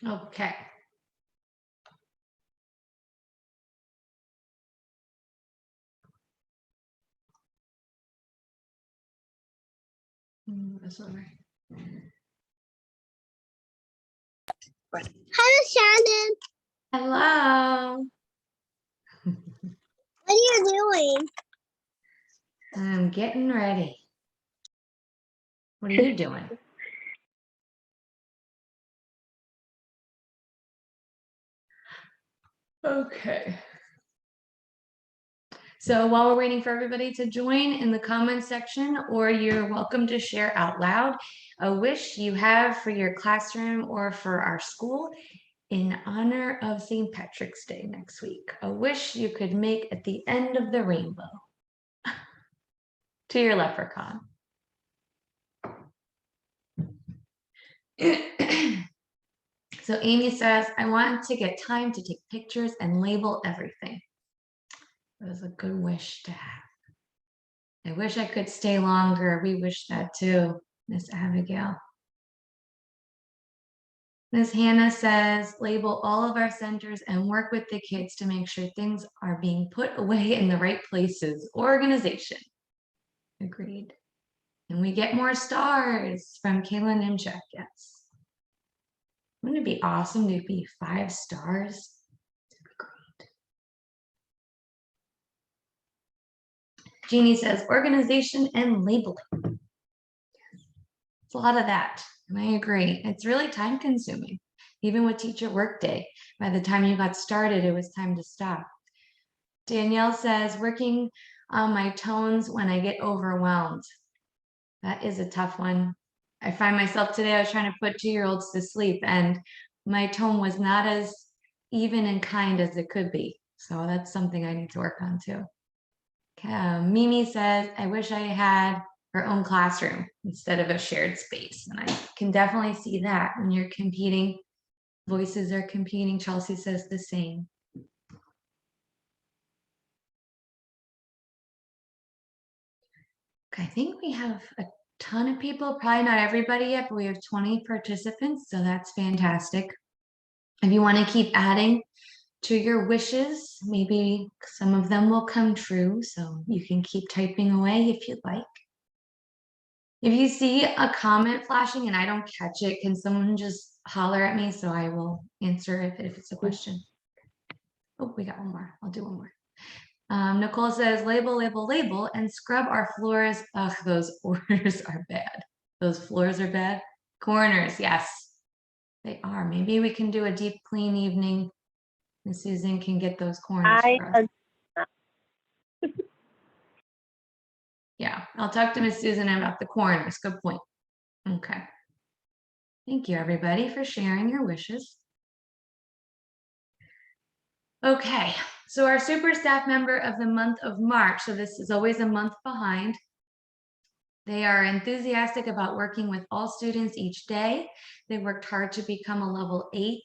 Okay. This over. Hello, Shannon. Hello. What are you doing? I'm getting ready. What are you doing? Okay. So while we're waiting for everybody to join in the comments section, or you're welcome to share out loud a wish you have for your classroom or for our school in honor of St. Patrick's Day next week. A wish you could make at the end of the rainbow to your leprechaun. So Amy says, I want to get time to take pictures and label everything. That was a good wish to have. I wish I could stay longer. We wish that too, Miss Abigail. Miss Hannah says, label all of our centers and work with the kids to make sure things are being put away in the right places. Organization. Agreed. And we get more stars from Kayla Nimchak, yes. Wouldn't it be awesome to be 5 stars? Great. Jeannie says, organization and labeling. It's a lot of that, and I agree. It's really time consuming. Even with teacher workday, by the time you got started, it was time to stop. Danielle says, working on my tones when I get overwhelmed. That is a tough one. I find myself today, I was trying to put 2-year-olds to sleep and my tone was not as even and kind as it could be. So that's something I need to work on too. Mimi says, I wish I had her own classroom instead of a shared space. And I can definitely see that when you're competing, voices are competing. Chelsea says the same. I think we have a ton of people, probably not everybody yet, but we have 20 participants, so that's fantastic. If you want to keep adding to your wishes, maybe some of them will come true, so you can keep typing away if you'd like. If you see a comment flashing and I don't catch it, can someone just holler at me so I will answer if it's a question? Oh, we got one more. I'll do one more. Nicole says, label, label, label, and scrub our floors. Ugh, those orders are bad. Those floors are bad. Corners, yes, they are. Maybe we can do a deep clean evening. Miss Susan can get those corners for us. Yeah, I'll talk to Miss Susan about the corners. Good point. Okay. Thank you, everybody, for sharing your wishes. Okay, so our super staff member of the month of March, so this is always a month behind. They are enthusiastic about working with all students each day. They worked hard to become a level 8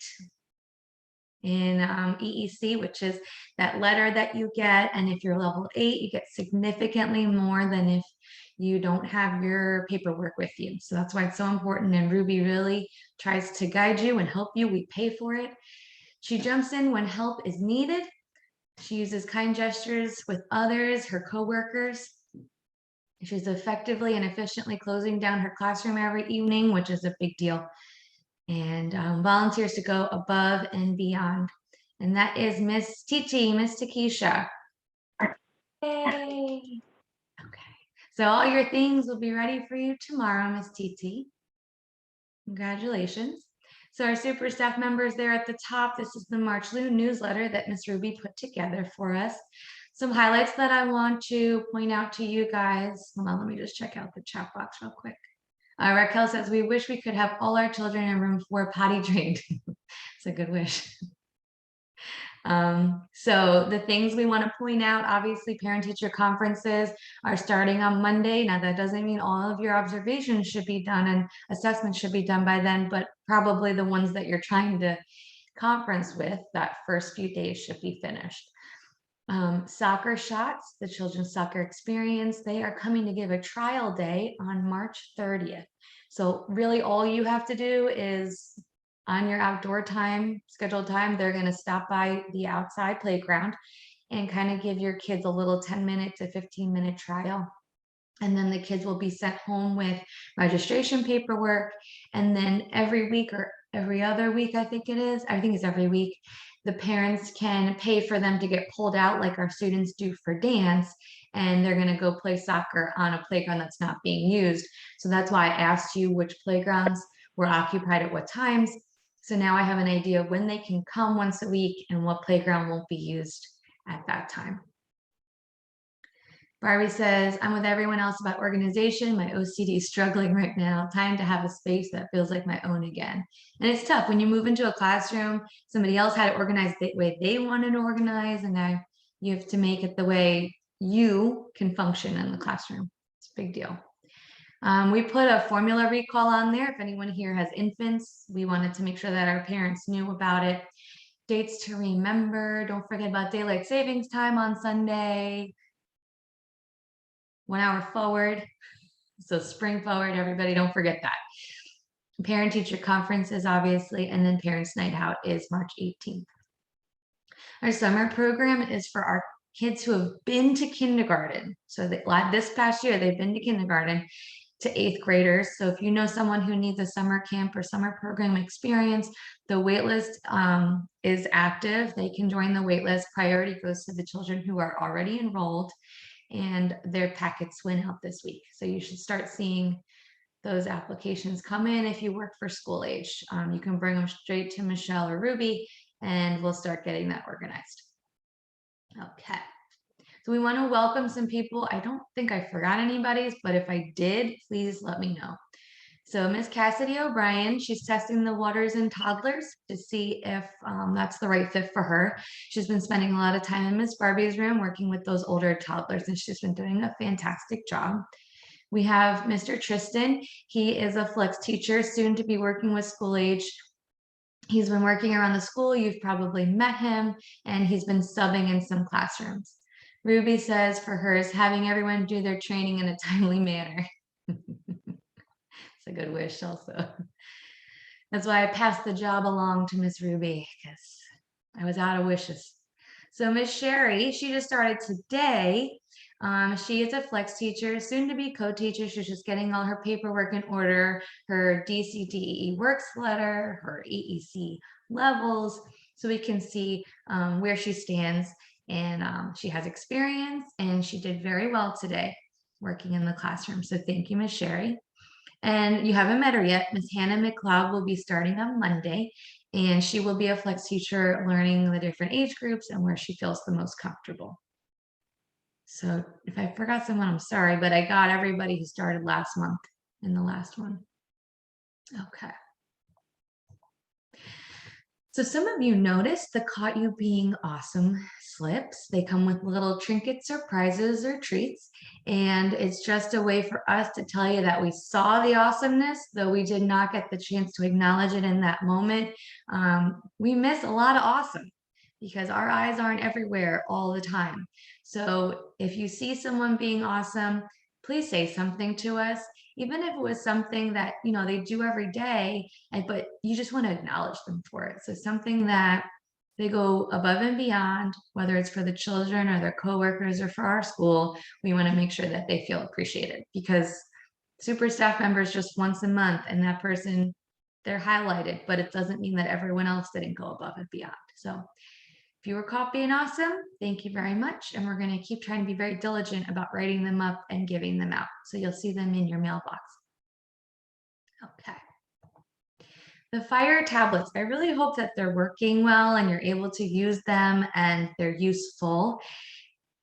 in EEC, which is that letter that you get. And if you're level 8, you get significantly more than if you don't have your paperwork with you. So that's why it's so important. And Ruby really tries to guide you and help you. We pay for it. She jumps in when help is needed. She uses kind gestures with others, her coworkers. She's effectively and efficiently closing down her classroom every evening, which is a big deal, and volunteers to go above and beyond. And that is Miss Titi, Miss Takesha. Yay! Okay, so all your things will be ready for you tomorrow, Miss Titi. Congratulations. So our super staff members there at the top, this is the March newsletter that Miss Ruby put together for us. Some highlights that I want to point out to you guys. Hold on, let me just check out the chat box real quick. Raquel says, we wish we could have all our children in room 4 potty trained. It's a good wish. So the things we want to point out, obviously parent-teacher conferences are starting on Monday. Now that doesn't mean all of your observations should be done and assessments should be done by then, but probably the ones that you're trying to conference with, that first few days should be finished. Soccer Shots, the Children's Soccer Experience, they are coming to give a trial day on March 30th. So really all you have to do is on your outdoor time, scheduled time, they're going to stop by the outside playground and kind of give your kids a little 10-minute to 15-minute trial. And then the kids will be sent home with registration paperwork. And then every week or every other week, I think it's every week, the parents can pay for them to get pulled out like our students do for dance. And they're going to go play soccer on a playground that's not being used. So that's why I asked you which playgrounds were occupied at what times. So now I have an idea of when they can come once a week and what playground won't be used at that time. Barbie says, I'm with everyone else about organization. My OCD is struggling right now. Time to have a space that feels like my own again. And it's tough when you move into a classroom, somebody else had it organized the way they wanted to organize, and now you have to make it the way you can function in the classroom. It's a big deal. We put a formula recall on there. If anyone here has infants, we wanted to make sure that our parents knew about it. Dates to remember. Don't forget about daylight savings time on Sunday. 1 hour forward. So spring forward, everybody, don't forget that. Parent teacher conferences, obviously, and then parents night out is March 18th. Our summer program is for our kids who have been to kindergarten. So this past year, they've been to kindergarten to 8th graders. So if you know someone who needs a summer camp or summer program experience, the waitlist is active. They can join the waitlist. Priority goes to the children who are already enrolled, and their packets went out this week. So you should start seeing those applications come in if you work for school age. You can bring them straight to Michelle or Ruby, and we'll start getting that organized. Okay. So we want to welcome some people. I don't think I forgot anybody's, but if I did, please let me know. So Miss Cassidy O'Brien, she's testing the waters in toddlers to see if that's the right fit for her. She's been spending a lot of time in Miss Barbie's room working with those older toddlers, and she's been doing a fantastic job. We have Mr. Tristan. He is a flex teacher, soon to be working with school age. He's been working around the school. You've probably met him, and he's been subbing in some classrooms. Ruby says for hers, having everyone do their training in a timely manner. It's a good wish also. That's why I passed the job along to Miss Ruby, because I was out of wishes. So Miss Sherry, she just started today. She is a flex teacher, soon to be co-teacher. She's just getting all her paperwork in order, her DCDEE works letter, her EEC levels, so we can see where she stands. And she has experience, and she did very well today working in the classroom. So thank you, Miss Sherry. And you haven't met her yet. Miss Hannah McLeod will be starting on Monday, and she will be a flex teacher learning the different age groups and where she feels the most comfortable. So if I forgot someone, I'm sorry, but I got everybody who started last month in the last one. Okay. So some of you noticed the Caught You Being Awesome slips. They come with little trinkets, surprises, or treats. And it's just a way for us to tell you that we saw the awesomeness, though we did not get the chance to acknowledge it in that moment. We miss a lot of awesome because our eyes aren't everywhere all the time. So if you see someone being awesome, please say something to us. Even if it was something that, you know, they do every day, but you just want to acknowledge them for it. So something that they go above and beyond, whether it's for the children or their coworkers or for our school, we want to make sure that they feel appreciated, because super staff members just once a month, and that person, they're highlighted, but it doesn't mean that everyone else didn't go above and beyond. So if you were caught being awesome, thank you very much. And we're going to keep trying to be very diligent about writing them up and giving them out. So you'll see them in your mailbox. Okay. The Fire tablets, I really hope that they're working well and you're able to use them and they're useful.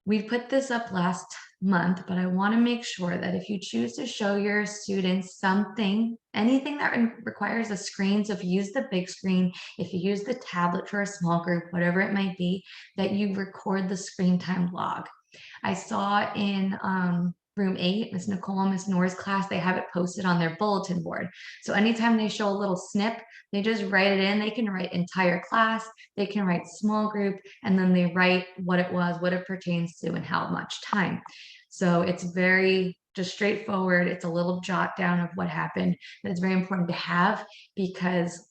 We put this up last month, but I want to make sure that if you choose to show your students something, anything that requires a screen, so if you use the big screen, if you use the tablet for a small group, whatever it might be, that you record the screen time log. I saw in room 8, Miss Nicole and Miss Noor's class, they have it posted on their bulletin board. So anytime they show a little snip, they just write it in. They can write entire class, they can write small group, and then they write what it was, what it pertains to, and how much time. So it's very just straightforward. It's a little jot down of what happened. But it's very important to have, because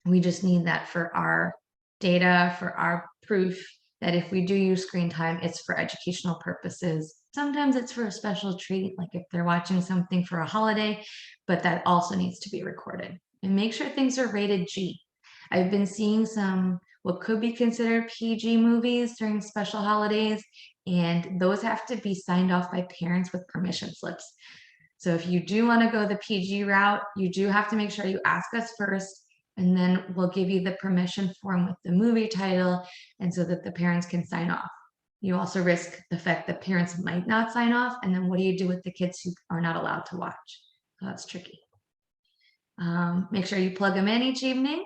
We just need that for our data, for our proof that if we do use screen time, it's for educational purposes. Sometimes it's for a special treat, like if they're watching something for a holiday, but that also needs to be recorded. And make sure things are rated G. I've been seeing some what could be considered PG movies during special holidays, and those have to be signed off by parents with permission slips. So if you do want to go the PG route, you do have to make sure you ask us first, and then we'll give you the permission form with the movie title, and so that the parents can sign off. You also risk the fact that parents might not sign off, and then what do you do with the kids who are not allowed to watch? So that's tricky. Make sure you plug them in each evening.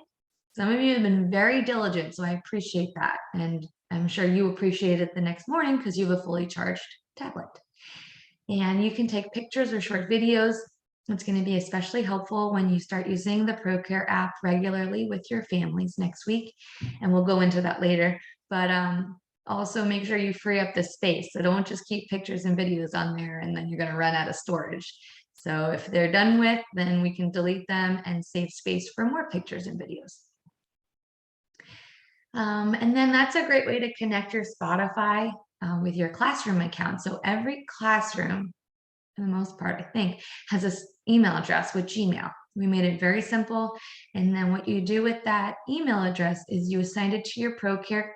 Some of you have been very diligent, so I appreciate that. And I'm sure you appreciate it the next morning because you have a fully charged tablet. And you can take pictures or short videos. It's going to be especially helpful when you start using the Procare app regularly with your families next week. And we'll go into that later. But also make sure you free up the space. So don't just keep pictures and videos on there and then you're going to run out of storage. So if they're done with, then we can delete them and save space for more pictures and videos. And then that's a great way to connect your Spotify with your classroom account. So every classroom, for the most part, I think, has this email address with Gmail. We made it very simple. And then what you do with that email address is you assign it to your Procare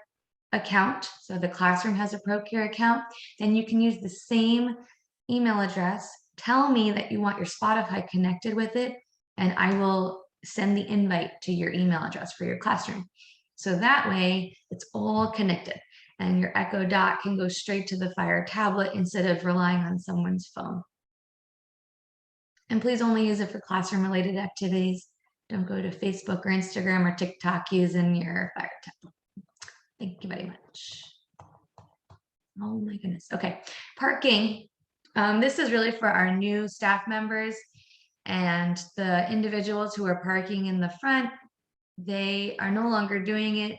account. So the classroom has a Procare account. Then you can use the same email address. Tell me that you want your Spotify connected with it, and I will send the invite to your email address for your classroom. So that way it's all connected and your Echo Dot can go straight to the Fire tablet instead of relying on someone's phone. And please only use it for classroom related activities. Don't go to Facebook or Instagram or TikTok using your Fire tablet. Thank you very much. Oh my goodness. Okay, parking. This is really for our new staff members and the individuals who are parking in the front. They are no longer doing it.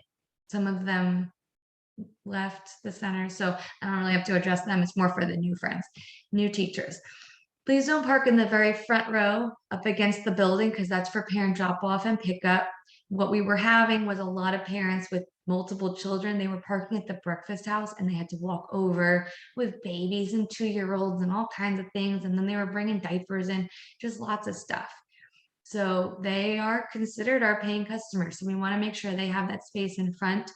Some of them left the center, so I don't really have to address them. It's more for the new friends, new teachers. Please don't park in the very front row up against the building because that's for parent drop off and pickup. What we were having was a lot of parents with multiple children. They were parking at the breakfast house and they had to walk over with babies and 2-year-olds and all kinds of things. And then they were bringing diapers and just lots of stuff. So they are considered our paying customers. So we want to make sure they have that space in front.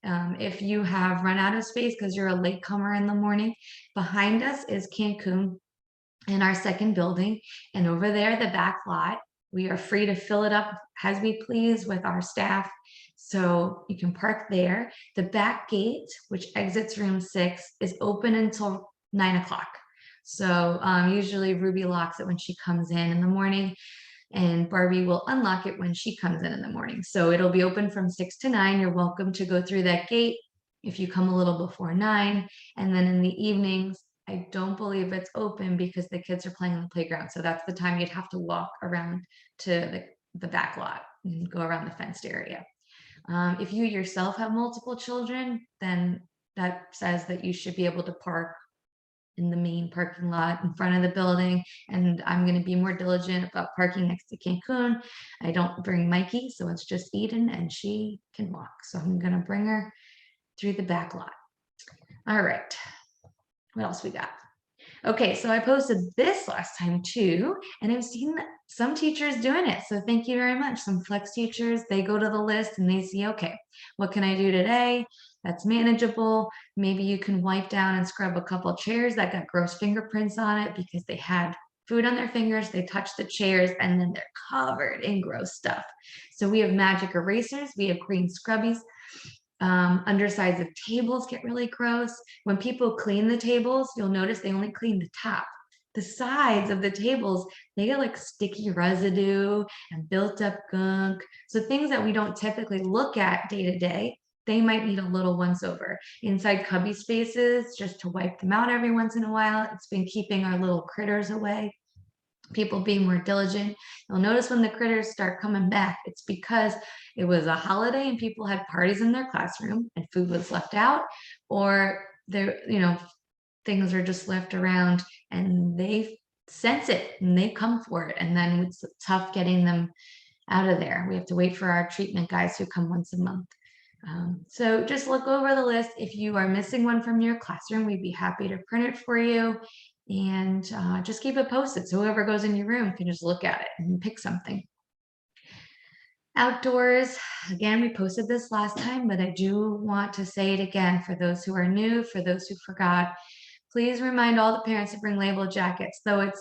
If you have run out of space because you're a latecomer in the morning, behind us is Cancun in our second building. And over there, the back lot, we are free to fill it up as we please with our staff. So you can park there. The back gate, which exits room 6, is open until 9 o'clock. So usually Ruby locks it when she comes in the morning, and Barbie will unlock it when she comes in the morning. So it'll be open from 6 to 9. You're welcome to go through that gate if you come a little before 9. And then in the evenings, I don't believe it's open because the kids are playing on the playground. So that's the time you'd have to walk around to the back lot and go around the fenced area. If you yourself have multiple children, then that says that you should be able to park in the main parking lot in front of the building. And I'm going to be more diligent about parking next to Cancun. I don't bring Mikey, so it's just Eden and she can walk. So I'm going to bring her through the back lot. All right. What else we got? Okay, so I posted this last time too, and I've seen some teachers doing it. So thank you very much. Some flex teachers, they go to the list and they see, okay, what can I do today? That's manageable. Maybe you can wipe down and scrub a couple chairs that got gross fingerprints on it because they had food on their fingers, they touched the chairs, and then they're covered in gross stuff. So we have magic erasers, we have green scrubbies. Undersides of tables get really gross. When people clean the tables, you'll notice they only clean the top. The sides of the tables, they get like sticky residue and built up gunk. So things that we don't typically look at day to day, they might need a little once over. Inside cubby spaces, just to wipe them out every once in a while. It's been keeping our little critters away. People being more diligent. You'll notice when the critters start coming back, it's because it was a holiday and people had parties in their classroom and food was left out, or there, things are just left around and they sense it and they come for it. And then it's tough getting them out of there. We have to wait for our treatment guys who come once a month. So just look over the list. If you are missing one from your classroom, we'd be happy to print it for you, and just keep it posted so whoever goes in your room can just look at it and pick something. Outdoors, again, we posted this last time, but I do want to say it again for those who are new, for those who forgot. Please remind all the parents to bring label jackets, though it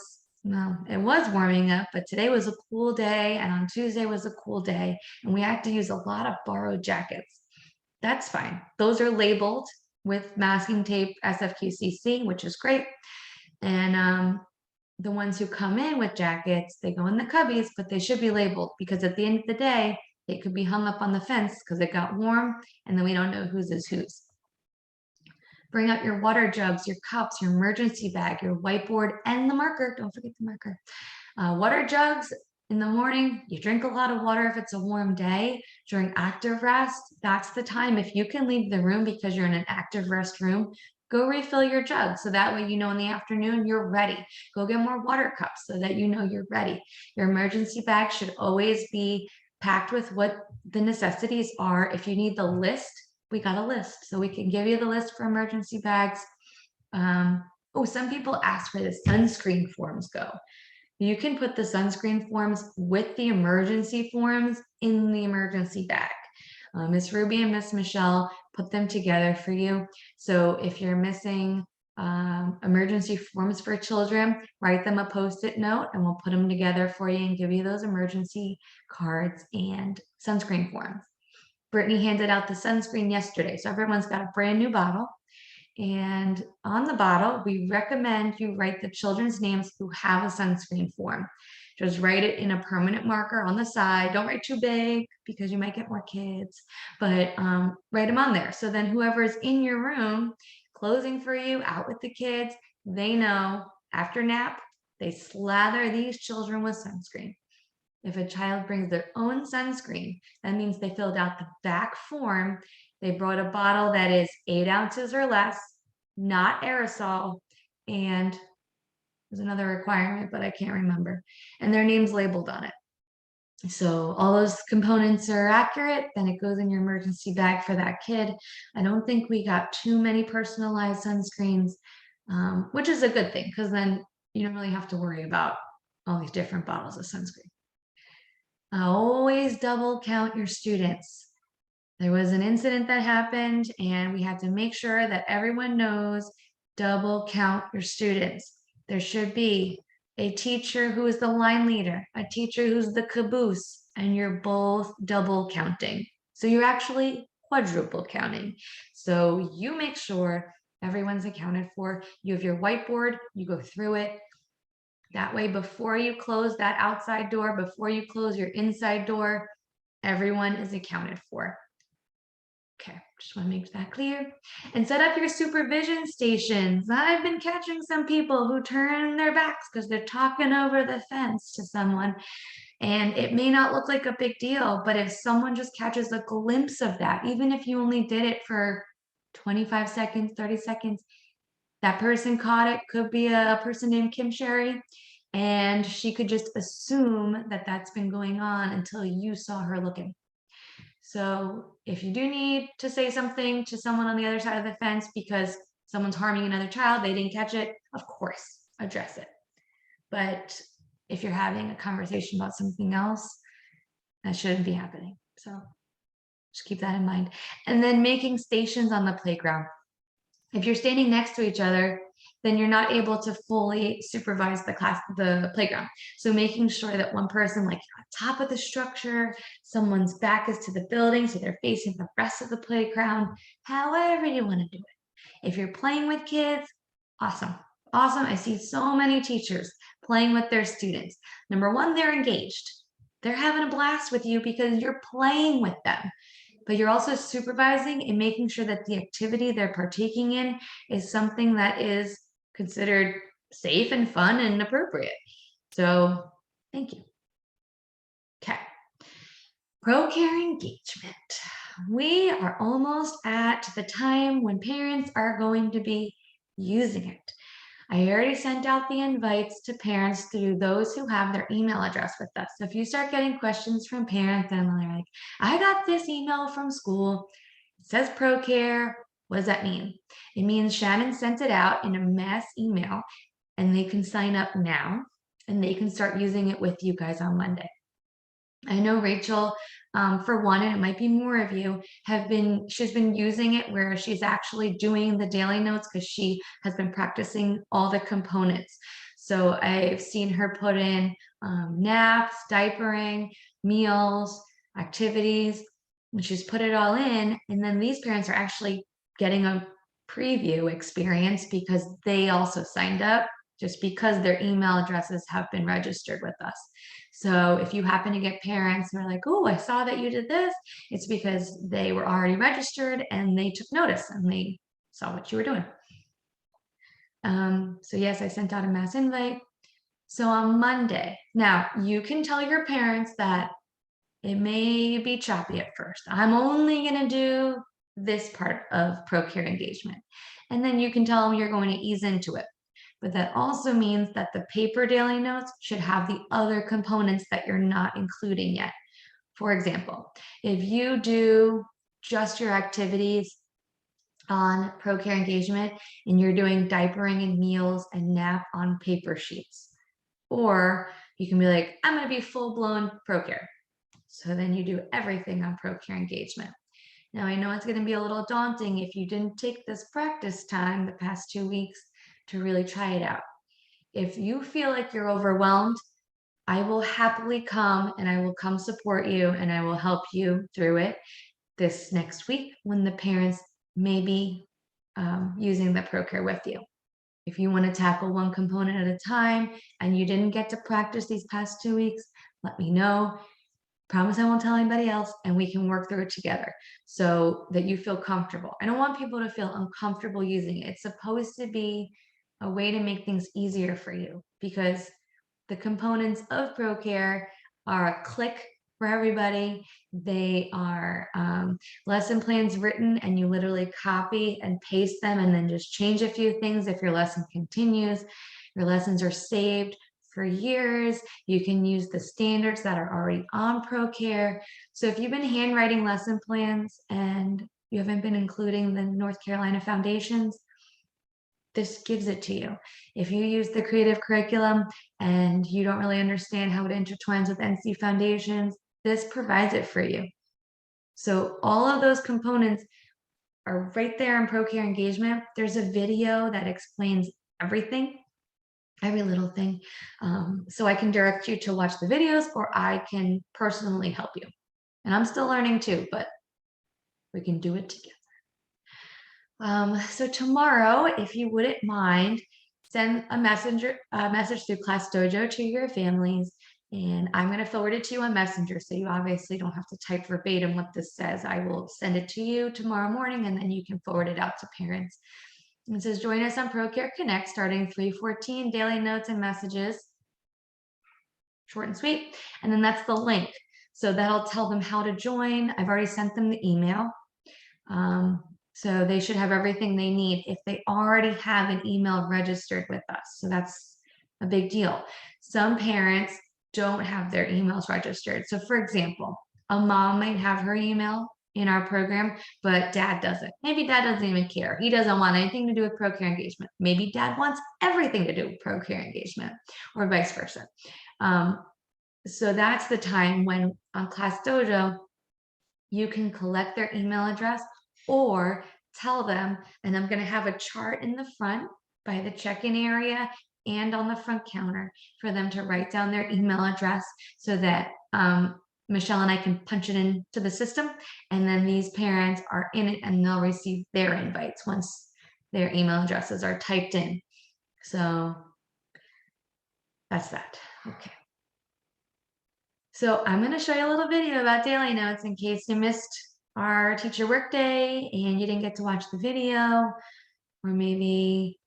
was warming up, but today was a cool day, and on Tuesday was a cool day, and we had to use a lot of borrowed jackets. That's fine. Those are labeled with masking tape SFQCC, which is great. And the ones who come in with jackets, they go in the cubbies, but they should be labeled, because at the end of the day, they could be hung up on the fence because it got warm, and then we don't know whose is whose. Bring out your water jugs, your cups, your emergency bag, your whiteboard, and the marker. Don't forget the marker. Water jugs in the morning, you drink a lot of water if it's a warm day. During active rest, that's the time. If you can leave the room because you're in an active rest room, go refill your jug. So that way, you know, in the afternoon, you're ready. Go get more water cups so that you know you're ready. Your emergency bag should always be packed with what the necessities are. If you need the list, we got a list, so we can give you the list for emergency bags. Some people ask where the sunscreen forms go. You can put the sunscreen forms with the emergency forms in the emergency bag. Miss Ruby and Miss Michelle put them together for you. So if you're missing emergency forms for children, write them a Post-it note and we'll put them together for you and give you those emergency cards and sunscreen forms. Brittany handed out the sunscreen yesterday, so everyone's got a brand new bottle. And on the bottle, we recommend you write the children's names who have a sunscreen form. Just write it in a permanent marker on the side. Don't write too big because you might get more kids, but write them on there. So then whoever's in your room, closing for you, out with the kids, they know after nap, they slather these children with sunscreen. If a child brings their own sunscreen, that means they filled out the back form. They brought a bottle that is 8 ounces or less, not aerosol, and there's another requirement, but I can't remember. And their name's labeled on it. So all those components are accurate, then it goes in your emergency bag for that kid. I don't think we got too many personalized sunscreens, which is a good thing, because then you don't really have to worry about all these different bottles of sunscreen. Always double count your students. There was an incident that happened and we had to make sure that everyone knows, double count your students. There should be a teacher who is the line leader, a teacher who's the caboose, and you're both double counting. So you're actually quadruple counting. So you make sure everyone's accounted for. You have your whiteboard, you go through it. That way, before you close that outside door, before you close your inside door, everyone is accounted for. Okay, just want to make that clear. And set up your supervision stations. I've been catching some people who turn their backs because they're talking over the fence to someone. And it may not look like a big deal, but if someone just catches a glimpse of that, even if you only did it for 25 seconds, 30 seconds, that person caught it. Could be a person named Kim Sherry, and she could just assume that that's been going on until you saw her looking. So if you do need to say something to someone on the other side of the fence because someone's harming another child, they didn't catch it, of course, address it. But if you're having a conversation about something else, that shouldn't be happening. So just keep that in mind. And then making stations on the playground. If you're standing next to each other, then you're not able to fully supervise the playground. So making sure that one person, like on top of the structure, someone's back is to the building, so they're facing the rest of the playground, however you want to do it. If you're playing with kids, awesome. Awesome. I see so many teachers playing with their students. Number one, they're engaged. They're having a blast with you because you're playing with them. But you're also supervising and making sure that the activity they're partaking in is something that is considered safe and fun and appropriate. So thank you. Okay. Procare engagement. We are almost at the time when parents are going to be using it. I already sent out the invites to parents through those who have their email address with us. So if you start getting questions from parents and they're like, I got this email from school, it says Procare, what does that mean? It means Shannon sent it out in a mass email and they can sign up now and they can start using it with you guys on Monday. I know Rachel, for one, and it might be more of you, she's been using it where she's actually doing the daily notes because she has been practicing all the components. So I've seen her put in naps, diapering, meals, activities, and she's put it all in. And then these parents are actually getting a preview experience because they also signed up just because their email addresses have been registered with us. So if you happen to get parents who are like, oh, I saw that you did this, it's because they were already registered and they took notice and they saw what you were doing. So yes, I sent out a mass invite. So on Monday, now you can tell your parents that it may be choppy at first. I'm only going to do this part of Procare engagement. And then you can tell them you're going to ease into it. But that also means that the paper daily notes should have the other components that you're not including yet. For example, if you do just your activities on Procare engagement and you're doing diapering and meals and nap on paper sheets, or you can be like, I'm going to be full-blown Procare. So then you do everything on Procare engagement. Now I know it's going to be a little daunting if you didn't take this practice time the past 2 weeks to really try it out. If you feel like you're overwhelmed, I will happily come and I will come support you and I will help you through it this next week when the parents may be using the Procare with you. If you want to tackle one component at a time and you didn't get to practice these past 2 weeks, let me know. Promise I won't tell anybody else and we can work through it together so that you feel comfortable. I don't want people to feel uncomfortable using it. It's supposed to be a way to make things easier for you because the components of Procare are a click for everybody. They are lesson plans written and you literally copy and paste them and then just change a few things if your lesson continues. Your lessons are saved for years. You can use the standards that are already on Procare. So if you've been handwriting lesson plans and you haven't been including the North Carolina foundations, this gives it to you. If you use the creative curriculum and you don't really understand how it intertwines with NC foundations, this provides it for you. So all of those components are right there in Procare engagement. There's a video that explains everything, every little thing. So I can direct you to watch the videos or I can personally help you. And I'm still learning too, but we can do it together. So tomorrow, if you wouldn't mind, send a message through Class Dojo to your families, and I'm going to forward it to you on Messenger. So you obviously don't have to type verbatim what this says. I will send it to you tomorrow morning, and then you can forward it out to parents. It says, join us on Procare Connect starting 3/14, daily notes and messages. Short and sweet. And then that's the link. So that'll tell them how to join. I've already sent them the email. So they should have everything they need if they already have an email registered with us. So that's a big deal. Some parents don't have their emails registered. So for example, a mom might have her email in our program, but dad doesn't. Maybe dad doesn't even care. He doesn't want anything to do with Procare engagement. Maybe dad wants everything to do with Procare engagement or vice versa. So that's the time when on Class Dojo, you can collect their email address or tell them, and I'm going to have a chart in the front by the check-in area and on the front counter for them to write down their email address so that Michelle and I can punch it into the system, and then these parents are in it and they'll receive their invites once their email addresses are typed in. So that's that. Okay. So I'm going to show you a little video about daily notes in case you missed our teacher workday and you didn't get to watch the video, or maybe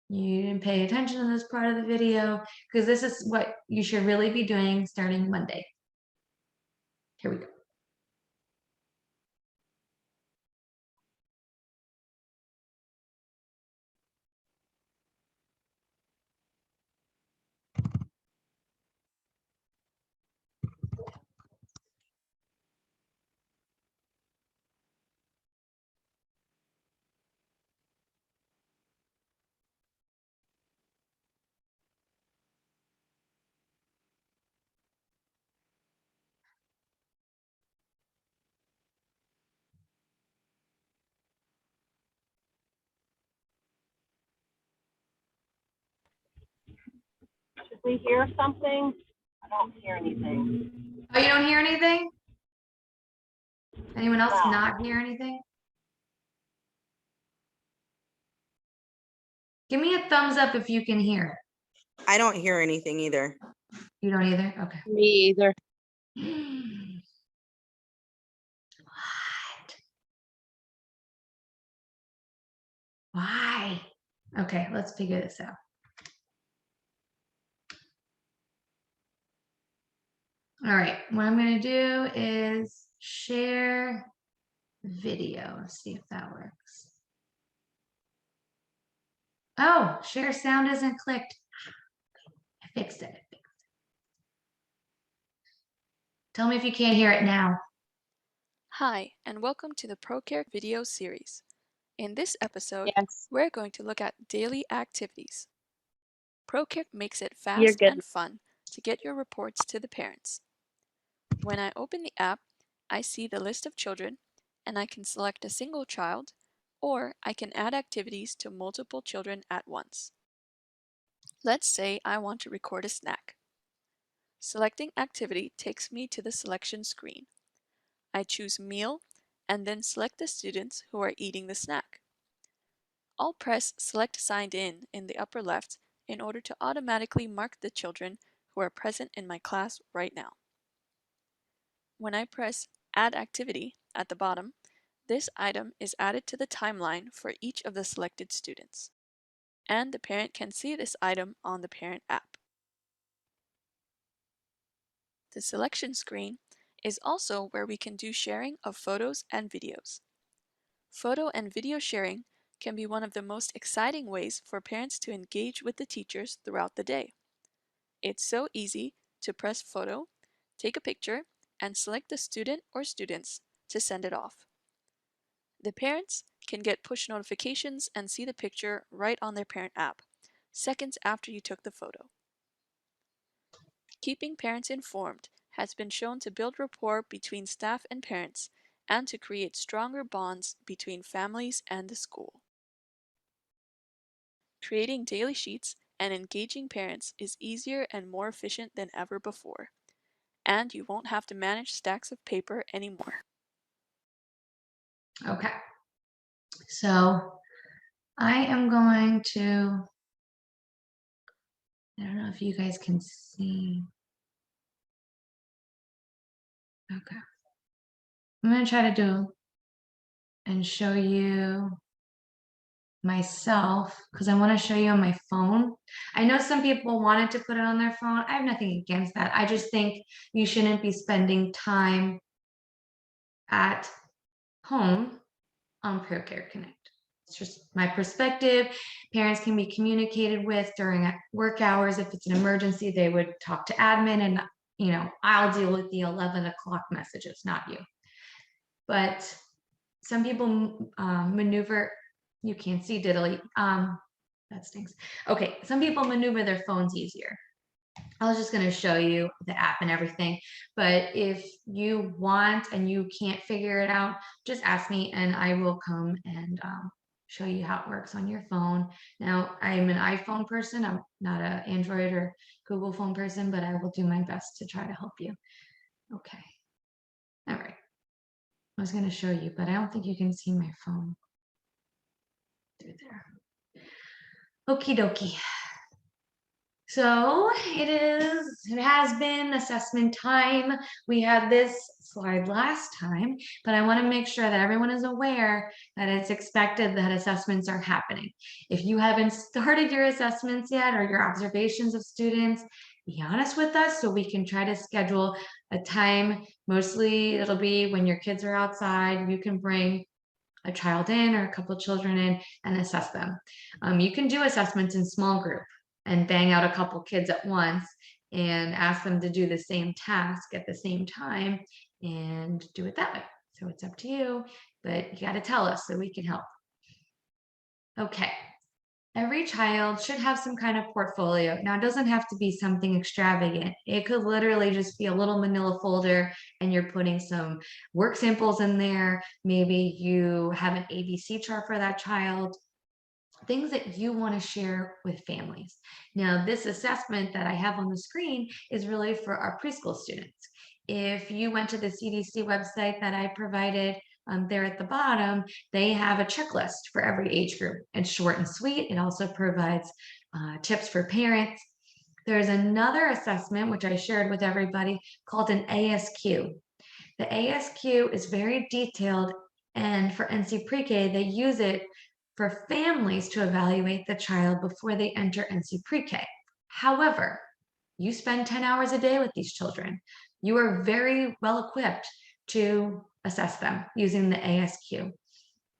you didn't pay attention to this part of the video, because this is what you should really be doing starting Monday. Here we go. we hear something? I don't hear anything. Oh, you don't hear anything? Anyone else No. not hear anything? Give me a thumbs up if you can hear. I don't hear anything either. You don't either? Okay. Me either. What? Why? Okay, let's figure this out. All right, what I'm going to do is share video. Let's see if that works. Oh, share sound isn't clicked. I fixed it. Tell me if you can't hear it now. Hi, and welcome to the Procare video series. In this episode, Yes, we're going to look at daily activities. Procare makes it you're fast good. and fun to get your reports to the parents. When I open the app, I see the list of children, and I can select a single child, or I can add activities to multiple children at once. Let's say I want to record a snack. Selecting activity takes me to the selection screen. I choose meal and then select the students who are eating the snack. I'll press Select Signed In the upper left in order to automatically mark the children who are present in my class right now. When I press Add Activity at the bottom, this item is added to the timeline for each of the selected students, and the parent can see this item on the parent app. The selection screen is also where we can do sharing of photos and videos. Photo and video sharing can be one of the most exciting ways for parents to engage with the teachers throughout the day. It's so easy to press photo, take a picture, and select the student or students to send it off. The parents can get push notifications and see the picture right on their parent app, seconds after you took the photo. Keeping parents informed has been shown to build rapport between staff and parents and to create stronger bonds between families and the school. Creating daily sheets and engaging parents is easier and more efficient than ever before, and you won't have to manage stacks of paper anymore. Okay. So I am going to, I don't know if you guys can see. Okay. I'm going to try to do and show you myself because I want to show you on my phone. I know some people wanted to put it on their phone. I have nothing against that. I just think you shouldn't be spending time at home on Procare Connect. It's just my perspective. Parents can be communicated with during work hours. If it's an emergency, they would talk to admin, and I'll deal with the 11 o'clock messages, not you. But some people maneuver. You can't see diddly. That stinks. Okay, some people maneuver their phones easier. I was just going to show you the app and everything, but if you want and you can't figure it out, just ask me and I will come and show you how it works on your phone. Now, I'm an iPhone person. I'm not an Android or Google phone person, but I will do my best to try to help you. Okay. All right. I was going to show you, but I don't think you can see my phone through there. Okie dokie. So it has been assessment time. We had this slide last time, but I want to make sure that everyone is aware that it's expected that assessments are happening. If you haven't started your assessments yet or your observations of students, be honest with us so we can try to schedule a time. Mostly it'll be when your kids are outside, you can bring a child in or a couple of children in and assess them. You can do assessments in small group and bang out a couple kids at once and ask them to do the same task at the same time and do it that way. So it's up to you, but you got to tell us so we can help. Okay. Every child should have some kind of portfolio. Now, it doesn't have to be something extravagant. It could literally just be a little manila folder and you're putting some work samples in there. Maybe you have an ABC chart for that child. things that you want to share with families. Now, this assessment that I have on the screen is really for our preschool students. If you went to the CDC website that I provided there at the bottom, they have a checklist for every age group. It's short and sweet. It also provides tips for parents. There's another assessment, which I shared with everybody, called an ASQ. The ASQ is very detailed, and for NC Pre-K, they use it for families to evaluate the child before they enter NC Pre-K. However, you spend 10 hours a day with these children. You are very well equipped to assess them using the ASQ.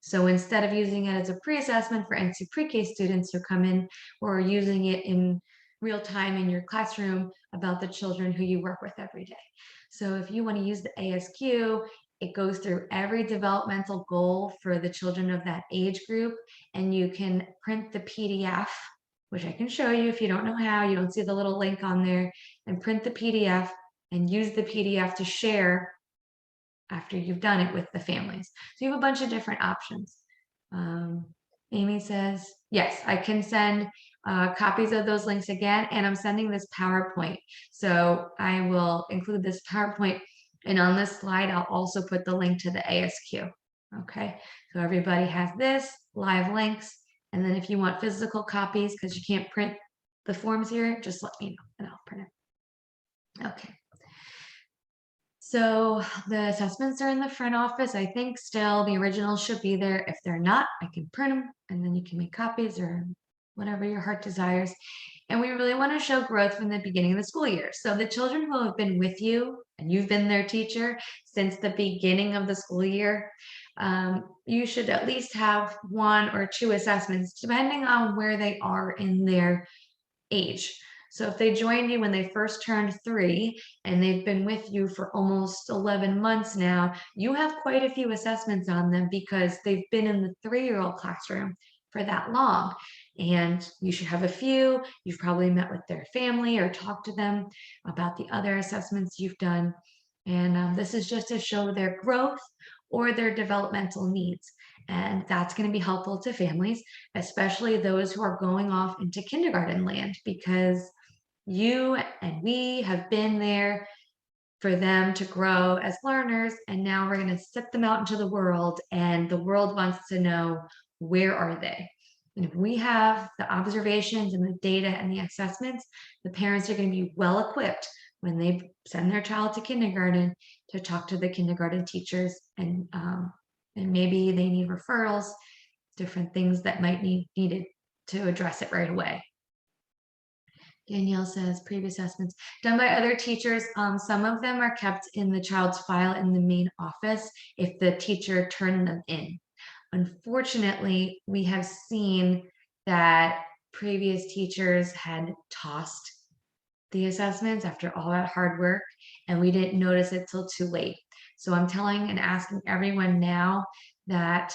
So instead of using it as a pre-assessment for NC Pre-K students who come in, or using it in real time in your classroom about the children who you work with every day. So if you want to use the ASQ, it goes through every developmental goal for the children of that age group, and you can print the PDF, which I can show you if you don't know how, you don't see the little link on there, and print the PDF and use the PDF to share after you've done it with the families. So you have a bunch of different options. Amy says, yes, I can send copies of those links again, and I'm sending this PowerPoint. So I will include this PowerPoint, and on this slide, I'll also put the link to the ASQ. Okay, so everybody has this, live links, and then if you want physical copies, because you can't print the forms here, just let me know and I'll print it. Okay. So the assessments are in the front office. I think still the originals should be there. If they're not, I can print them and then you can make copies or whatever your heart desires. And we really want to show growth from the beginning of the school year. So the children who have been with you and you've been their teacher since the beginning of the school year, you should at least have 1 or 2 assessments depending on where they are in their age. So if they joined you when they first turned 3 and they've been with you for almost 11 months now, you have quite a few assessments on them because they've been in the 3-year-old classroom for that long. And you should have a few. You've probably met with their family or talked to them about the other assessments you've done. And this is just to show their growth or their developmental needs. And that's going to be helpful to families, especially those who are going off into kindergarten land, because you and we have been there for them to grow as learners, and now we're going to set them out into the world, and the world wants to know, where are they? And if we have the observations and the data and the assessments, the parents are going to be well equipped when they send their child to kindergarten to talk to the kindergarten teachers, and maybe they need referrals, different things that might be needed to address it right away. Danielle says previous assessments done by other teachers. Some of them are kept in the child's file in the main office if the teacher turned them in. Unfortunately, we have seen that previous teachers had tossed the assessments after all that hard work, and we didn't notice it till too late. So I'm telling and asking everyone now that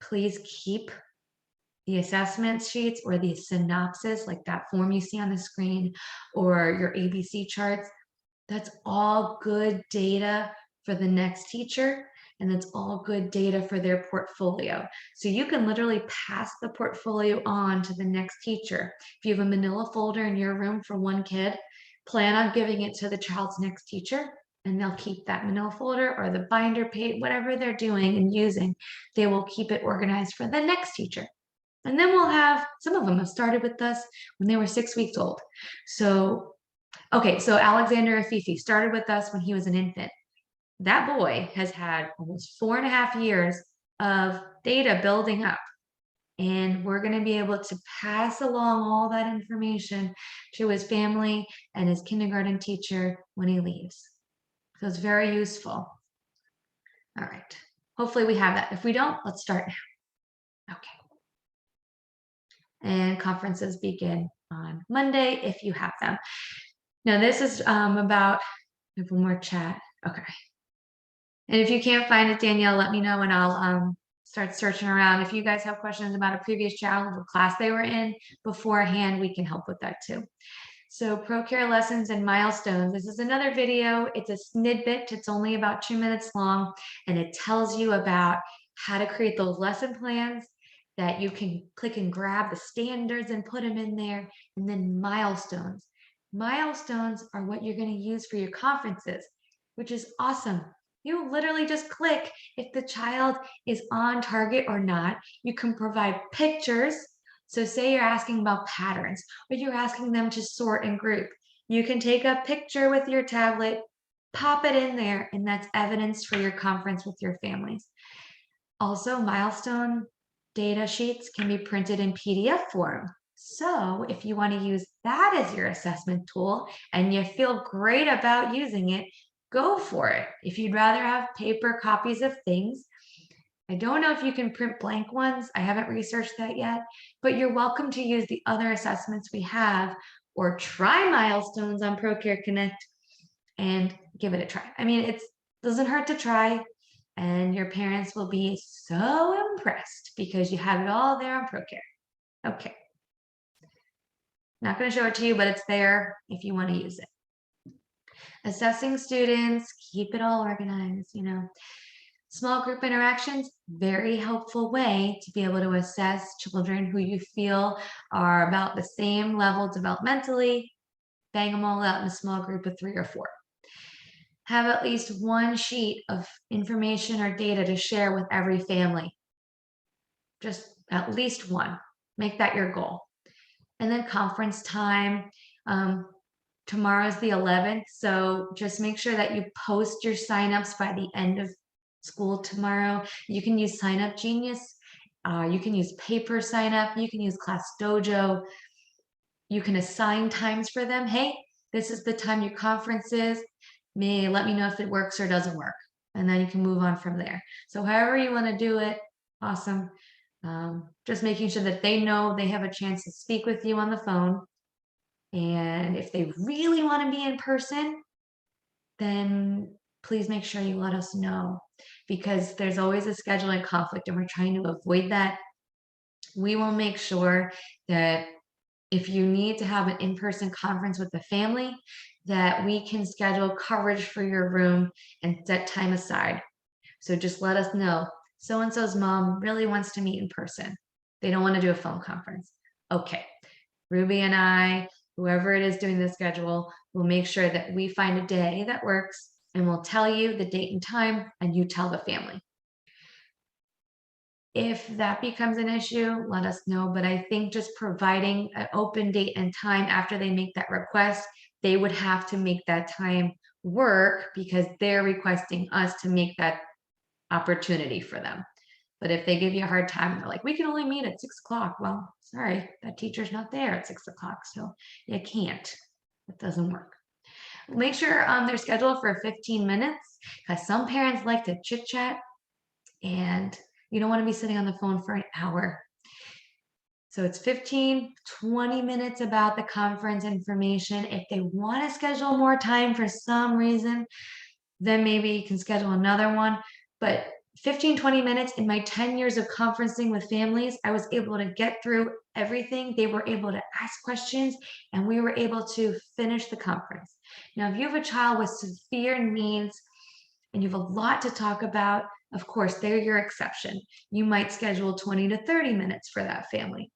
please keep the assessment sheets or the synopsis, like that form you see on the screen, or your ABC charts. That's all good data for the next teacher, and that's all good data for their portfolio. So you can literally pass the portfolio on to the next teacher. If you have a manila folder in your room for one kid, plan on giving it to the child's next teacher, and they'll keep that manila folder or the binder page, whatever they're doing and using, they will keep it organized for the next teacher. And then we'll have, some of them have started with us when they were 6 weeks old. So, okay, so Alexander Afifi started with us when he was an infant. That boy has had almost 4.5 years of data building up. And we're going to be able to pass along all that information to his family and his kindergarten teacher when he leaves. So it's very useful. All right, hopefully we have that. If we don't, let's start now. Okay. And conferences begin on Monday if you have them. Now this is about, I have one more chat. Okay. And if you can't find it, Danielle, let me know and I'll start searching around. If you guys have questions about a previous child or class they were in beforehand, we can help with that too. So Procare lessons and milestones. This is another video. It's a snippet. It's only about 2 minutes long, and it tells you about how to create those lesson plans that you can click and grab the standards and put them in there, and then milestones. Milestones are what you're going to use for your conferences, which is awesome. You literally just click if the child is on target or not. You can provide pictures. So say you're asking about patterns, or you're asking them to sort and group. You can take a picture with your tablet, pop it in there, and that's evidence for your conference with your families. Also, milestone data sheets can be printed in PDF form. So if you want to use that as your assessment tool and you feel great about using it, go for it. If you'd rather have paper copies of things, I don't know if you can print blank ones. I haven't researched that yet, but you're welcome to use the other assessments we have or try milestones on Procare Connect and give it a try. I mean, it doesn't hurt to try, and your parents will be so impressed because you have it all there on Procare. Okay. Not going to show it to you, but it's there if you want to use it. Assessing students, keep it all organized, you know. Small group interactions, very helpful way to be able to assess children who you feel are about the same level developmentally. Bang them all out in a small group of 3 or 4. Have at least one sheet of information or data to share with every family. Just at least one. Make that your goal. And then conference time. Tomorrow's the 11th, so just make sure that you post your signups by the end of school tomorrow. You can use Sign Up Genius. You can use paper sign up. You can use Class Dojo. You can assign times for them. Hey, this is the time your conference is. Let me know if it works or doesn't work. And then you can move on from there. So however you want to do it, awesome. Just making sure that they know they have a chance to speak with you on the phone. And if they really want to be in person, then please make sure you let us know, because there's always a scheduling conflict and we're trying to avoid that. We will make sure that if you need to have an in-person conference with the family, that we can schedule coverage for your room and set time aside. So just let us know, so-and-so's mom really wants to meet in person. They don't want to do a phone conference. Okay, Ruby and I, whoever it is doing the schedule, will make sure that we find a day that works, and we'll tell you the date and time, and you tell the family. If that becomes an issue, let us know. But I think just providing an open date and time after they make that request, they would have to make that time work because they're requesting us to make that opportunity for them. But if they give you a hard time, they're like, we can only meet at 6 o'clock. Well, sorry, that teacher's not there at 6 o'clock, so you can't. It doesn't work. Make sure they're scheduled for 15 minutes, because some parents like to chit chat and you don't want to be sitting on the phone for an hour. So it's 15, 20 minutes about the conference information. If they want to schedule more time for some reason, then maybe you can schedule another one. But 15, 20 minutes in my 10 years of conferencing with families, I was able to get through everything. They were able to ask questions and we were able to finish the conference. Now, if you have a child with severe needs and you have a lot to talk about, of course, they're your exception. You might schedule 20 to 30 minutes for that family.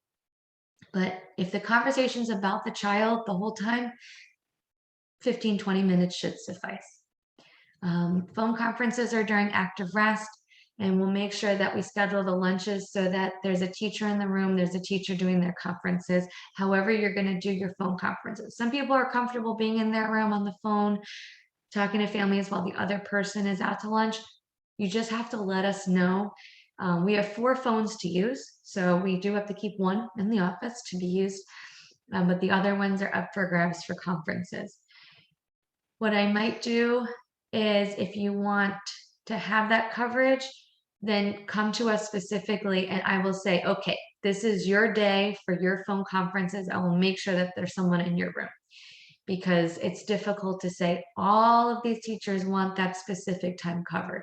But if the conversation's about the child the whole time, 15, 20 minutes should suffice. Phone conferences are during active rest, and we'll make sure that we schedule the lunches so that there's a teacher in the room, there's a teacher doing their conferences, however you're going to do your phone conferences. Some people are comfortable being in their room on the phone, talking to families while the other person is out to lunch. You just have to let us know. We have 4 phones to use, so we do have to keep one in the office to be used, but the other ones are up for grabs for conferences. What I might do is, if you want to have that coverage, then come to us specifically and I will say, okay, this is your day for your phone conferences. I will make sure that there's someone in your room, because it's difficult to say all of these teachers want that specific time covered.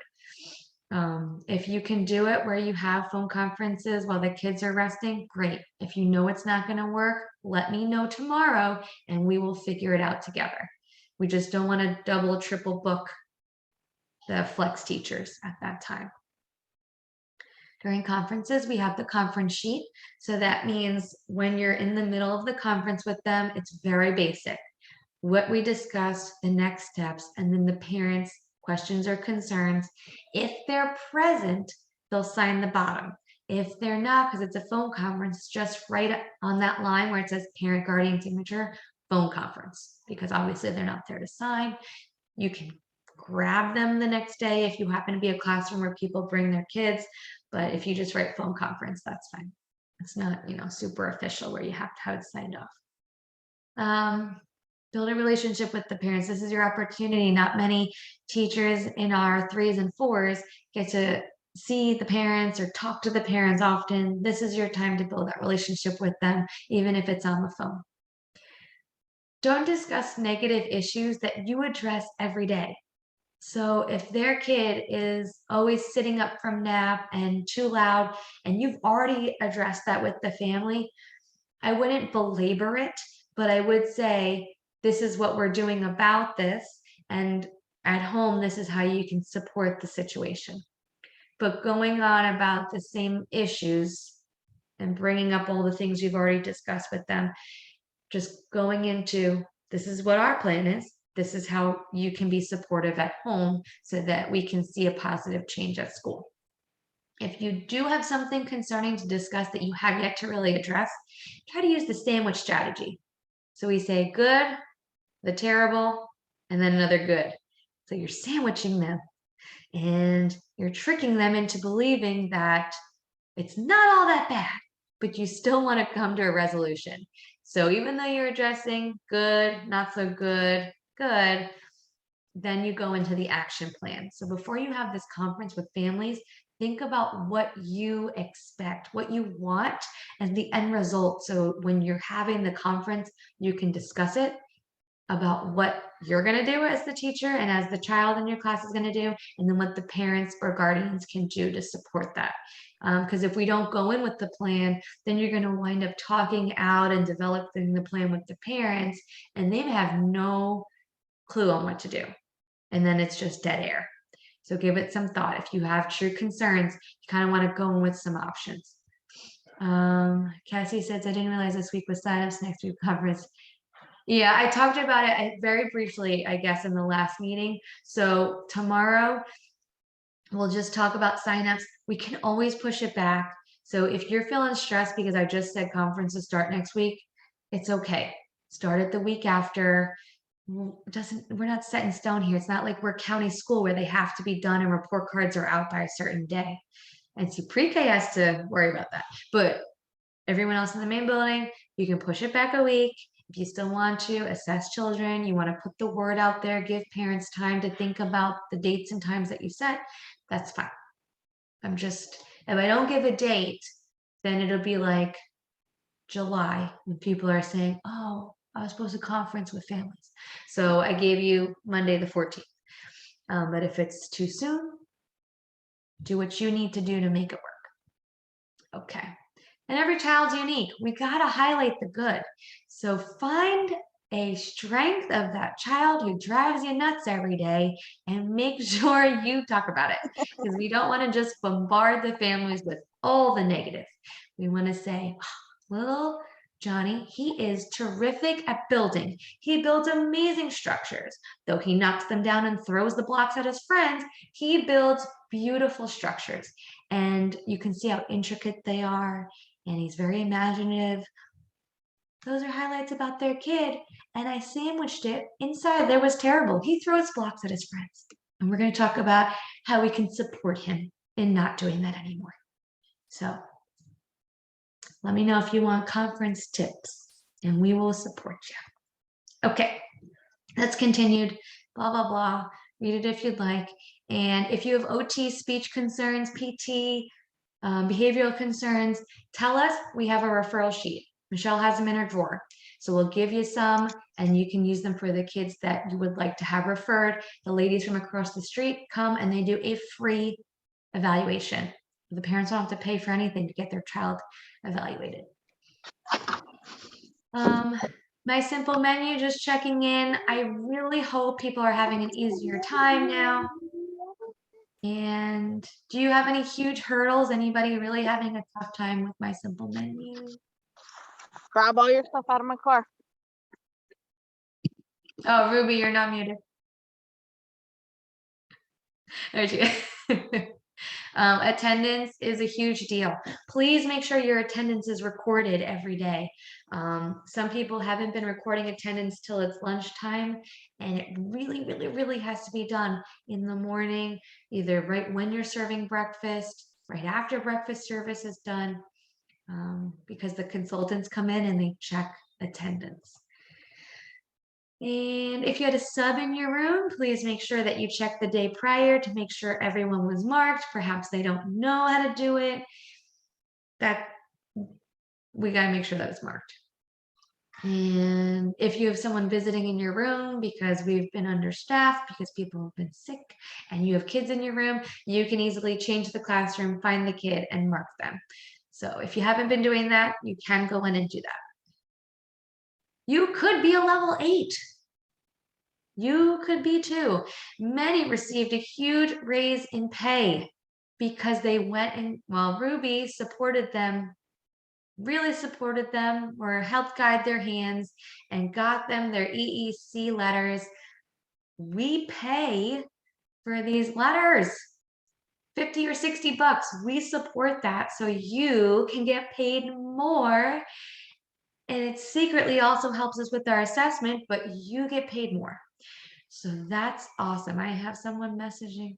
If you can do it where you have phone conferences while the kids are resting, great. If you know it's not going to work, let me know tomorrow and we will figure it out together. We just don't want to double, triple book the flex teachers at that time. During conferences, we have the conference sheet. So that means when you're in the middle of the conference with them, it's very basic. What we discussed, the next steps, and then the parents' questions or concerns. If they're present, they'll sign the bottom. If they're not, because it's a phone conference, just right on that line where it says parent guardian signature, phone conference, because obviously they're not there to sign. You can grab them the next day if you happen to be a classroom where people bring their kids, but if you just write phone conference, that's fine. It's not, super official where you have to have it signed off. Build a relationship with the parents. This is your opportunity. Not many teachers in our 3s and 4s get to see the parents or talk to the parents often. This is your time to build that relationship with them, even if it's on the phone. Don't discuss negative issues that you address every day. So if their kid is always sitting up from nap and too loud, and you've already addressed that with the family, I wouldn't belabor it, but I would say, this is what we're doing about this. And at home, this is how you can support the situation. But going on about the same issues and bringing up all the things you've already discussed with them, just going into, this is what our plan is. This is how you can be supportive at home so that we can see a positive change at school. If you do have something concerning to discuss that you have yet to really address, try to use the sandwich strategy. So we say good, the terrible, and then another good. So you're sandwiching them and you're tricking them into believing that it's not all that bad, but you still want to come to a resolution. So even though you're addressing good, not so good, good, then you go into the action plan. So before you have this conference with families, think about what you expect, what you want as the end result. So when you're having the conference, you can discuss it about what you're going to do as the teacher and as the child in your class is going to do, and then what the parents or guardians can do to support that. Because if we don't go in with the plan, then you're going to wind up talking out and developing the plan with the parents, and they have no clue on what to do. And then it's just dead air. So give it some thought. If you have true concerns, you kind of want to go in with some options. Cassie says, I didn't realize this week was signups, next week conference. Yeah, I talked about it very briefly, I guess, in the last meeting. So tomorrow, we'll just talk about signups. We can always push it back. So if you're feeling stressed because I just said conferences start next week, it's okay. Start it the week after. We're not set in stone here. It's not like we're county school where they have to be done and report cards are out by a certain day. And so pre-K has to worry about that. But everyone else in the main building, you can push it back a week. If you still want to assess children, you want to put the word out there, give parents time to think about the dates and times that you set, that's fine. If I don't give a date, then it'll be like July when people are saying, oh, I was supposed to conference with families. So I gave you Monday the 14th. But if it's too soon, do what you need to do to make it work. Okay. And every child's unique. We got to highlight the good. So find a strength of that child who drives you nuts every day and make sure you talk about it, because we don't want to just bombard the families with all the negative. We want to say, oh, little Johnny, he is terrific at building. He builds amazing structures. Though he knocks them down and throws the blocks at his friends, he builds beautiful structures. And you can see how intricate they are. And he's very imaginative. Those are highlights about their kid. And I sandwiched it inside. There was terrible. He throws blocks at his friends. And we're going to talk about how we can support him in not doing that anymore. So let me know if you want conference tips and we will support you. Okay, that's continued. Blah, blah, blah. Read it if you'd like. And if you have OT, speech concerns, PT, behavioral concerns, tell us. We have a referral sheet. Michelle has them in her drawer. So we'll give you some and you can use them for the kids that you would like to have referred. The ladies from across the street come and they do a free evaluation. The parents don't have to pay for anything to get their child evaluated. My simple menu, just checking in. I really hope people are having an easier time now. And do you have any huge hurdles? Anybody really having a tough time with my simple menu? Grab all your stuff out of my car. Oh, Ruby, you're not muted. There she is. Attendance is a huge deal. Please make sure your attendance is recorded every day. Some people haven't been recording attendance till it's lunchtime, and it really has to be done in the morning, either right when you're serving breakfast, right after breakfast service is done, because the consultants come in and they check attendance. And if you had a sub in your room, please make sure that you check the day prior to make sure everyone was marked. Perhaps they don't know how to do it. That we got to make sure that it's marked. And if you have someone visiting in your room because we've been understaffed, because people have been sick, and you have kids in your room, you can easily change the classroom, find the kid, and mark them. So if you haven't been doing that, you can go in and do that. You could be a level 8. You could be too. Many received a huge raise in pay because they went and, well, Ruby supported them, really supported them, or helped guide their hands and got them their EEC letters. We pay for these letters, 50 or 60 bucks. We support that so you can get paid more. And it secretly also helps us with our assessment, but you get paid more. So that's awesome. I have someone messaging.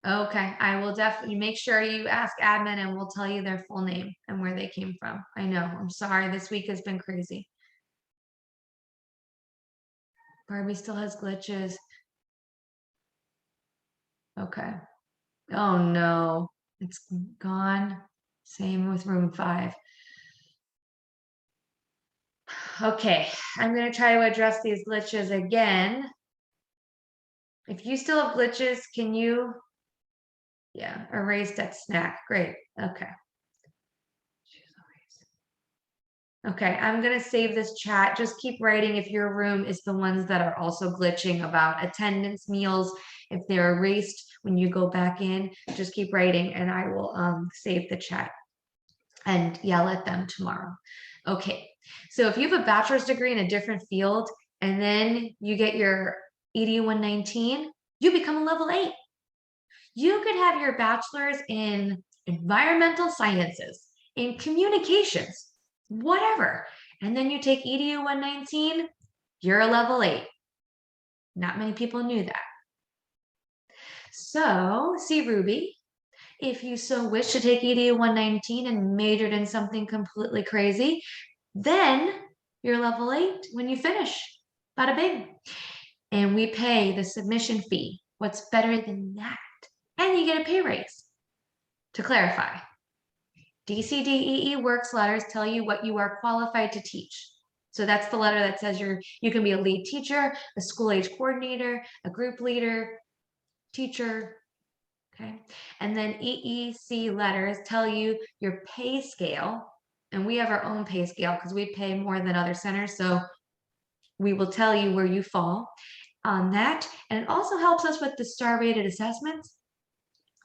Okay, I will definitely make sure you ask admin and we'll tell you their full name and where they came from. I know, I'm sorry, this week has been crazy. Barbie still has glitches. Okay. Oh no, it's gone. Same with room 5. Okay, I'm gonna try to address these glitches again. If you still have glitches, can you? Yeah, erased at snack. Great. Okay. Okay, I'm gonna save this chat. Just keep writing if your room is the ones that are also glitching about attendance, meals. If they're erased when you go back in, just keep writing and I will save the chat and yell at them tomorrow. Okay, so if you have a bachelor's degree in a different field and then you get your EDU 119, you become a level 8. You could have your bachelor's in environmental sciences, in communications, whatever. And then you take EDU 119, you're a level 8. Not many people knew that. So, see Ruby, if you so wish to take EDU 119 and majored in something completely crazy, then you're level 8 when you finish. Bada bing. And we pay the submission fee. What's better than that? And you get a pay raise. To clarify, DCDEE works letters tell you what you are qualified to teach. So that's the letter that says you can be a lead teacher, a school age coordinator, a group leader, teacher, okay? And then EEC letters tell you your pay scale, and we have our own pay scale because we pay more than other centers, so we will tell you where you fall on that. And it also helps us with the star rated assessments.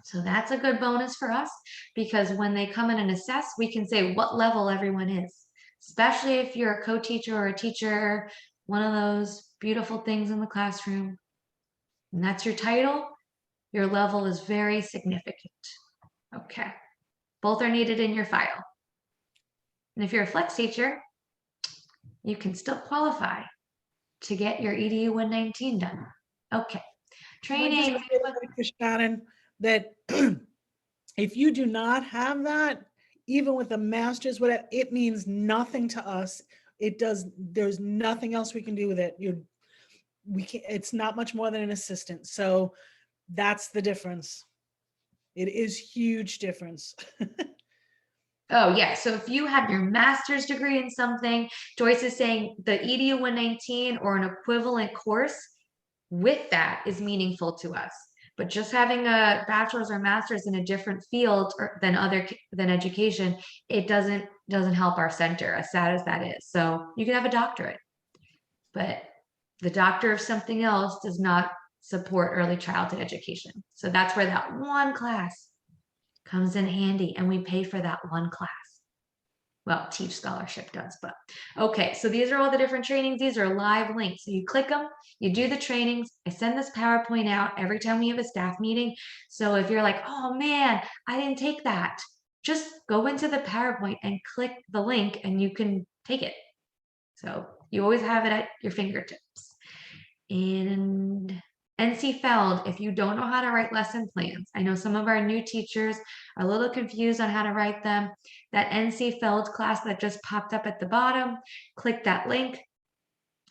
So that's a good bonus for us because when they come in and assess, we can say what level everyone is, especially if you're a co-teacher or a teacher, one of those beautiful things in the classroom, and that's your title, your level is very significant. Okay, both are needed in your file. And if you're a flex teacher, you can still qualify to get your EDU 119 done. Okay, training. Shannon, that if you do not have that, even with a master's, whatever, it means nothing to us. There's nothing else we can do with it. It's not much more than an assistant. So that's the difference. It is huge difference. Oh yeah, so if you have your master's degree in something, Joyce is saying the EDU 119 or an equivalent course with that is meaningful to us. But just having a bachelor's or master's in a different field than education, it doesn't help our center, as sad as that is. So you can have a doctorate, but the doctor of something else does not support early childhood education. So that's where that one class comes in handy, and we pay for that one class. Well, Teach Scholarship does, but okay. So these are all the different trainings. These are live links. So you click them, you do the trainings. I send this PowerPoint out every time we have a staff meeting. So if you're like, oh man, I didn't take that, just go into the PowerPoint and click the link and you can take it. So you always have it at your fingertips. And NC Feld, if you don't know how to write lesson plans, I know some of our new teachers are a little confused on how to write them. That NC Feld class that just popped up at the bottom, click that link,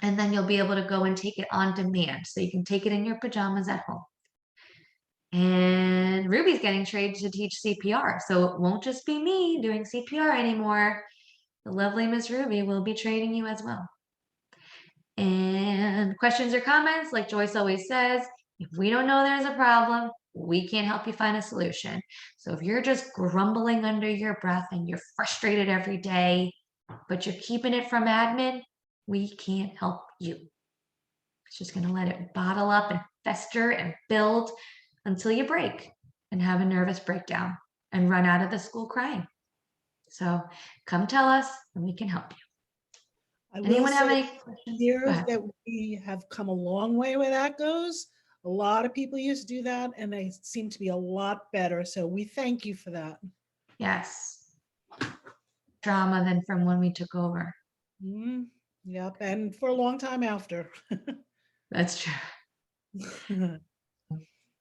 and then you'll be able to go and take it on demand. So you can take it in your pajamas at home. And Ruby's getting trained to teach CPR. So it won't just be me doing CPR anymore. The lovely Miss Ruby will be training you as well. And questions or comments, like Joyce always says, if we don't know there's a problem, we can't help you find a solution. So if you're just grumbling under your breath and you're frustrated every day, but you're keeping it from admin, we can't help you. It's just going to let it bottle up and fester and build until you break and have a nervous breakdown and run out of the school crying. So come tell us and we can help you. I will Anyone have say any questions? here Go ahead. that we have come a long way where that goes. A lot of people used to do that and they seem to be a lot better. So we thank you for that. Yes. Drama than from when we took over. Yep, and for a long time after. That's true.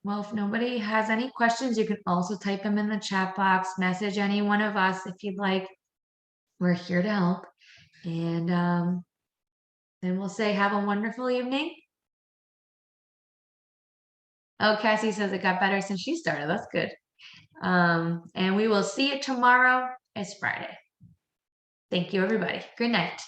Well, if nobody has any questions, you can also type them in the chat box, message any one of us if you'd like. We're here to help. And then we'll say have a wonderful evening. Oh, Cassie says it got better since she started. That's good. And we will see you tomorrow. It's Friday. Thank you, everybody. Good night.